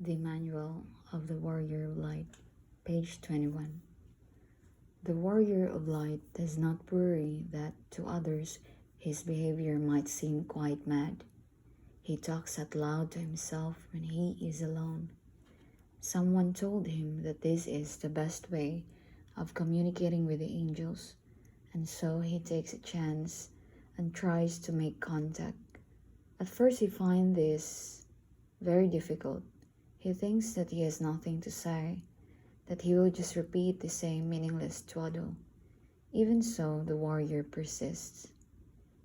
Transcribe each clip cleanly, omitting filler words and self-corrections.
The Manual of the Warrior of Light, page 21. The Warrior of Light does not worry that to others his behavior might seem quite mad. He talks out loud to himself when he is alone. Someone told him that this is the best way of communicating with the angels, and so he takes a chance and tries to make contact. At first he finds this very difficult. He thinks that he has nothing to say, that he will just repeat the same meaningless twaddle. Even so, the warrior persists.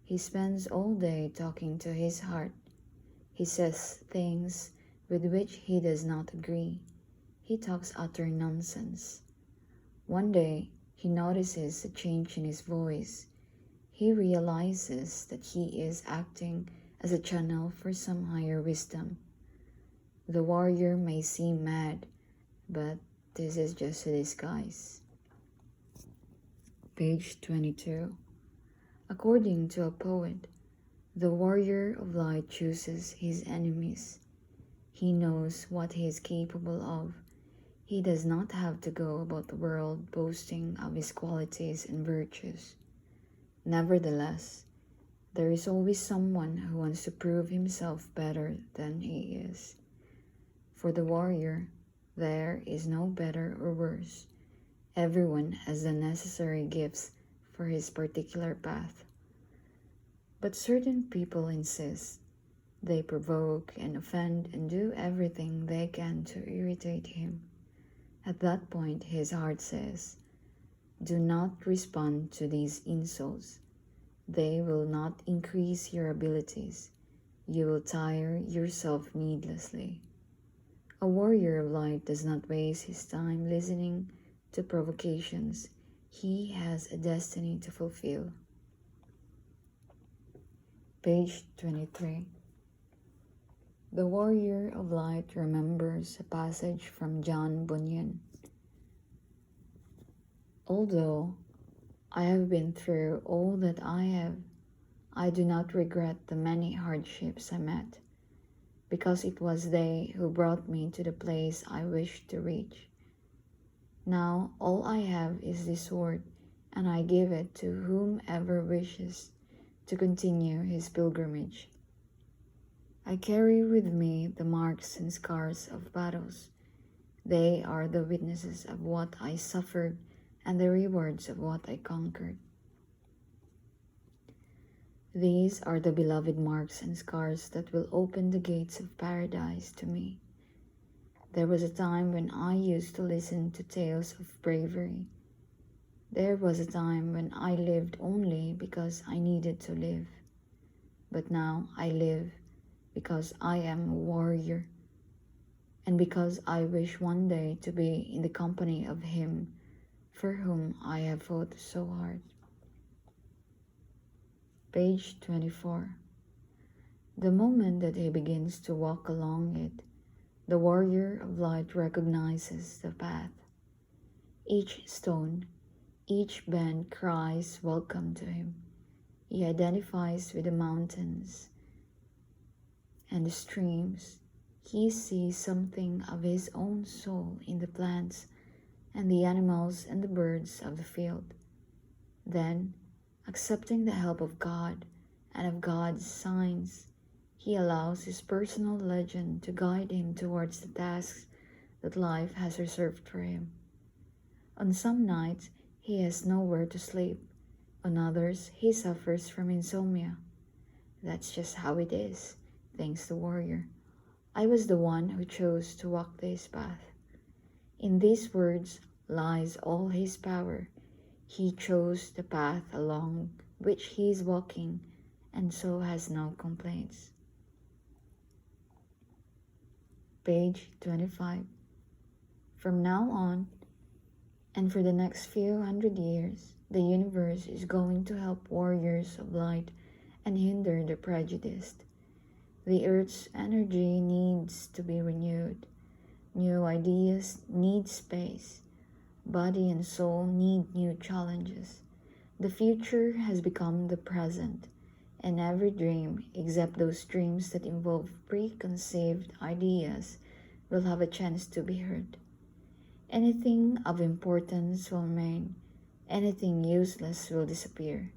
He spends all day talking to his heart. He says things with which he does not agree. He talks utter nonsense. One day, he notices a change in his voice. He realizes that he is acting as a channel for some higher wisdom. The warrior may seem mad, but this is just a disguise. Page 22. According to a poet, the warrior of light chooses his enemies. He knows what he is capable of. He does not have to go about the world boasting of his qualities and virtues. Nevertheless, there is always someone who wants to prove himself better than he is. For the warrior, there is no better or worse. Everyone has the necessary gifts for his particular path. But certain people insist. They provoke and offend and do everything they can to irritate him. At that point, his heart says, "Do not respond to these insults. They will not increase your abilities. You will tire yourself needlessly." A warrior of light does not waste his time listening to provocations. He has a destiny to fulfill. Page 23. The Warrior of Light remembers a passage from John Bunyan. Although I have been through all that I do not regret the many hardships I met, because it was they who brought me to the place I wished to reach. Now all I have is this sword, and I give it to whomever wishes to continue his pilgrimage. I carry with me the marks and scars of battles. They are the witnesses of what I suffered and the rewards of what I conquered. These are the beloved marks and scars that will open the gates of paradise to me. There was a time when I used to listen to tales of bravery. There was a time when I lived only because I needed to live. But now I live because I am a warrior, and because I wish one day to be in the company of him for whom I have fought so hard. Page 24. The moment that he begins to walk along it, the warrior of light recognizes the path. Each stone, each bend cries welcome to him. He identifies with the mountains and the streams. He sees something of his own soul in the plants and the animals and the birds of the field. Then, accepting the help of God and of God's signs, he allows his personal legend to guide him towards the tasks that life has reserved for him. On some nights, he has nowhere to sleep. On others, he suffers from insomnia. That's just how it is, thinks the warrior. I was the one who chose to walk this path. In these words lies all his power. He chose the path along which he is walking, and so has no complaints. Page 25. From now on, and for the next few hundred years, the universe is going to help warriors of light and hinder the prejudiced. The earth's energy needs to be renewed. New ideas need space. Body and soul need new challenges. The future has become the present, and every dream, except those dreams that involve preconceived ideas, will have a chance to be heard. Anything of importance will remain, anything useless will disappear.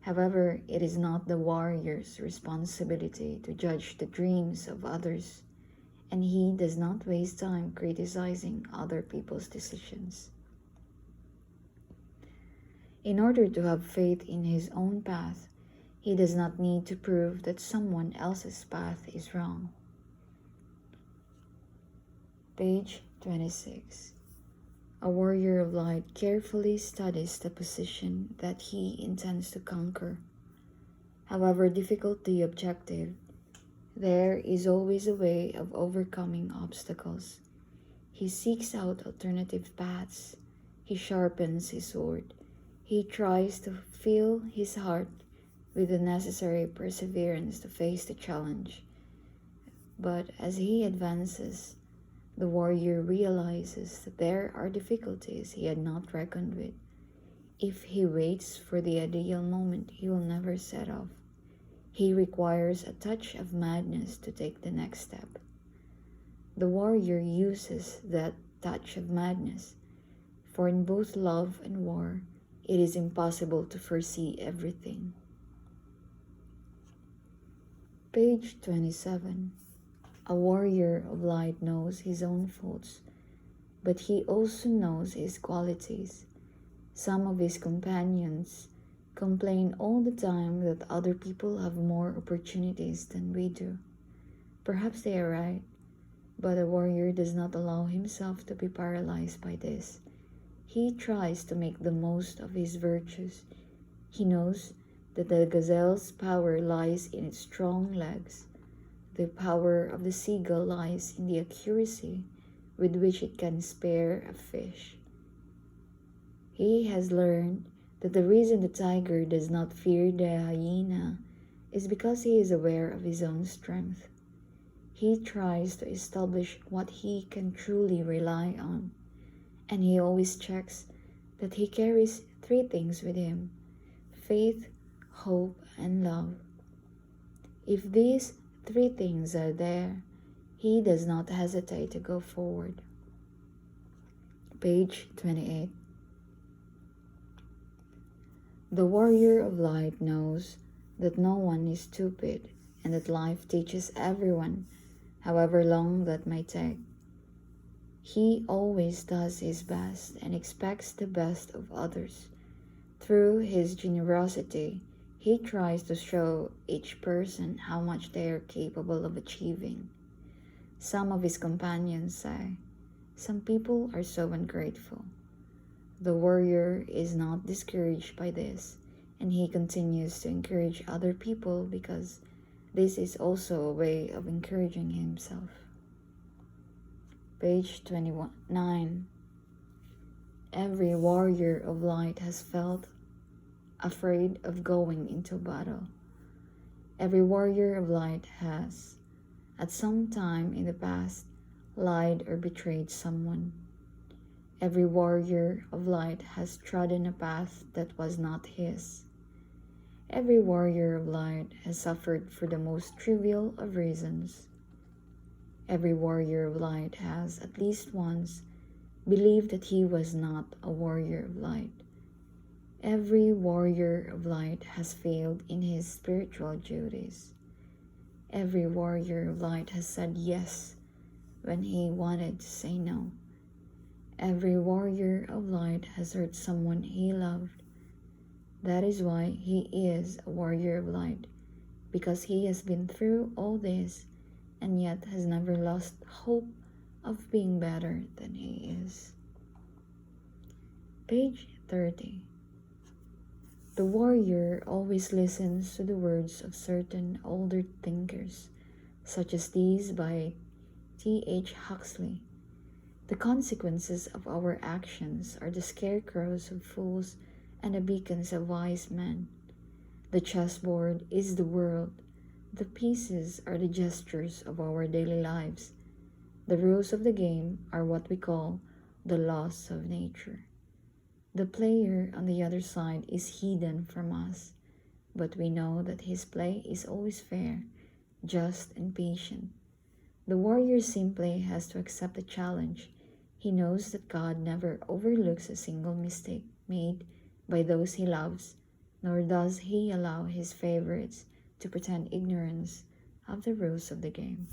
However, it is not the warrior's responsibility to judge the dreams of others, and he does not waste time criticizing other people's decisions. In order to have faith in his own path, he does not need to prove that someone else's path is wrong. Page 26. A warrior of light carefully studies the position that he intends to conquer. However difficult the objective, there is always a way of overcoming obstacles. He seeks out alternative paths. He sharpens his sword. He tries to fill his heart with the necessary perseverance to face the challenge. But as he advances, the warrior realizes that there are difficulties he had not reckoned with. If he waits for the ideal moment, he will never set off. He requires a touch of madness to take the next step. The warrior uses that touch of madness, for in both love and war, it is impossible to foresee everything. Page 27. A warrior of light knows his own faults, but he also knows his qualities. Some of his companions complain all the time that other people have more opportunities than we do. Perhaps they are right, but a warrior does not allow himself to be paralyzed by this. He tries to make the most of his virtues. He knows that the gazelle's power lies in its strong legs. The power of the seagull lies in the accuracy with which it can spear a fish. He has learned that the reason the tiger does not fear the hyena is because he is aware of his own strength. He tries to establish what he can truly rely on, and he always checks that he carries three things with him: faith, hope, and love. If these three things are there, he does not hesitate to go forward. Page 28. The warrior of light knows that no one is stupid and that life teaches everyone, however long that may take. He always does his best and expects the best of others. Through his generosity, he tries to show each person how much they are capable of achieving. Some of his companions say, "Some people are so ungrateful." The warrior is not discouraged by this, and he continues to encourage other people because this is also a way of encouraging himself. Page 29. Every warrior of light has felt afraid of going into battle. Every warrior of light has, at some time in the past, lied or betrayed someone. Every warrior of light has trodden a path that was not his. Every warrior of light has suffered for the most trivial of reasons. Every warrior of light has, at least once, believed that he was not a warrior of light. Every warrior of light has failed in his spiritual duties. Every warrior of light has said yes when he wanted to say no. Every warrior of light has hurt someone he loved. That is why he is a warrior of light, because he has been through all this and yet has never lost hope of being better than he is. Page 30. The warrior always listens to the words of certain older thinkers, such as these by T.H. Huxley. The consequences of our actions are the scarecrows of fools and the beacons of wise men. The chessboard is the world. The pieces are the gestures of our daily lives. The rules of the game are what we call the laws of nature. The player on the other side is hidden from us, but we know that his play is always fair, just, and patient. The warrior simply has to accept the challenge. He knows that God never overlooks a single mistake made by those he loves, nor does he allow his favorites to pretend ignorance of the rules of the game.